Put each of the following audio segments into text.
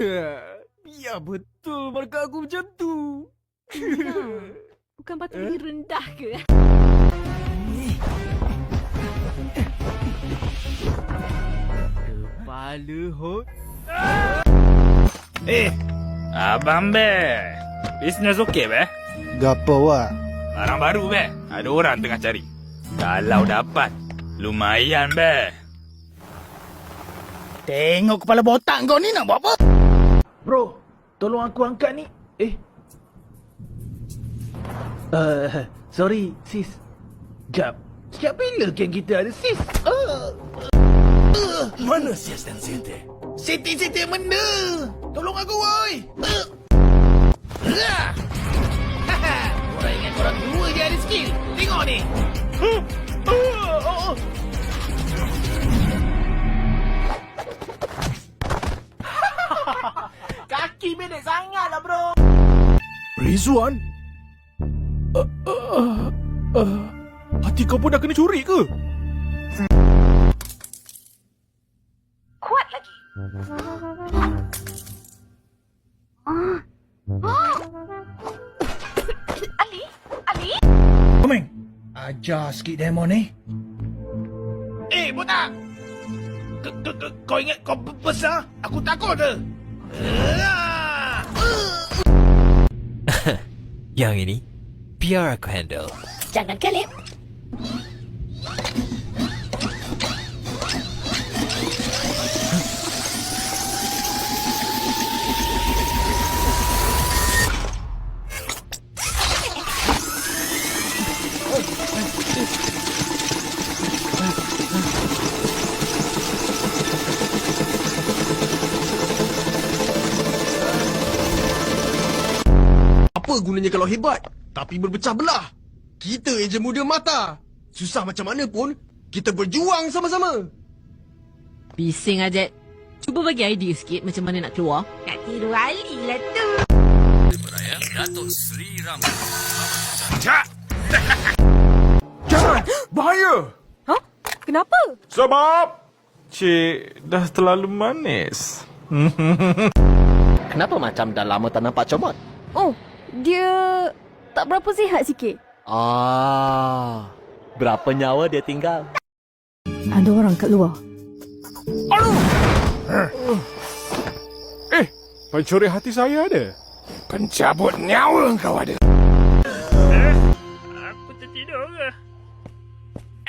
Ya betul markah aku macam tu. Bukan patut direndah ke? Kepala hot. Abang be, bisnes okey be? Gapo wak? Barang baru be, ada orang tengah cari. Kalau dapat, lumayan be. Tengok kepala botak kau ni nak buat apa? Bro, tolong aku angkat ni. Sorry sis. Jap. Sejak bila geng kita ada sis? Mana sis dan Siti? Siti benda. Tolong aku woi. Korang ingat korang dua je ada skill. Tengok ni. Kaki bedek sangat lah bro. Rizwan? Hati kau pun dah kena curi ke? Kuat lagi. Ali? Komeng. Ajar sikit demo ni. Botak. Kau ingat kau besar? Aku takut ke? Yang ini, biar aku handle. Jangan kelip. Apa gunanya kalau hebat, tapi berpecah belah? Kita je muda mata. Susah macam mana pun, kita berjuang sama-sama. Bising aja. Cuba bagi idea sikit macam mana nak keluar. Nak tiru Ali lah tu. Perayaan Datuk Seri Ram. Jangan! Bahaya! Hah? Kenapa? Sebab Cik dah terlalu manis. Kenapa macam dah lama tak nampak comot? Oh, dia tak berapa sihat sikit. Berapa nyawa dia tinggal? Ada orang kat luar. Pencuri hati saya ada. Pencabut nyawa kau ada. Aku tertidur ke?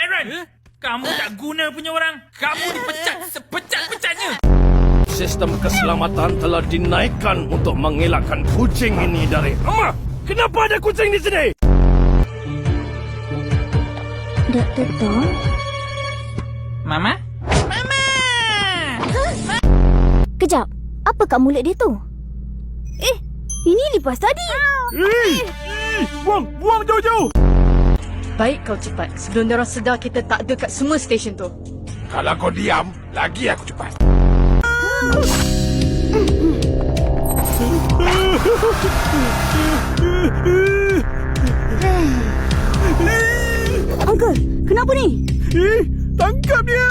Aaron, kamu tak guna punya orang. Kamu dipecat sepecat-pecatnya. Sistem keselamatan telah dinaikkan untuk mengelakkan kucing ini dari... Mama, kenapa ada kucing di sini? Dr. Tom? Mama? Kejap. Apa kat mulut dia tu? Ini lipas tadi. Buang jauh-jauh! Baik kau cepat sebelum diorang sedar kita tak ada kat semua stesen tu. Kalau kau diam, lagi aku cepat. Uncle, kenapa ni? Tangkap dia!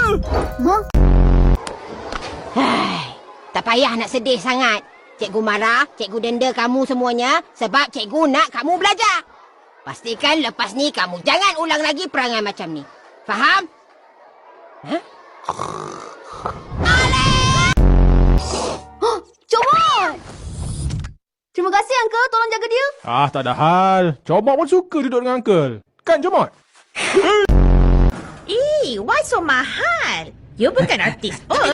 Tak payah nak sedih sangat. Cikgu marah, cikgu denda kamu semuanya sebab cikgu nak kamu belajar. Pastikan lepas ni kamu jangan ulang lagi perangai macam ni. Faham? Comot! Terima kasih, Uncle. Tolong jaga dia. Tak ada hal. Comot pun suka duduk dengan Uncle. Kan, Comot? Why so mahal? You bukan artis pun.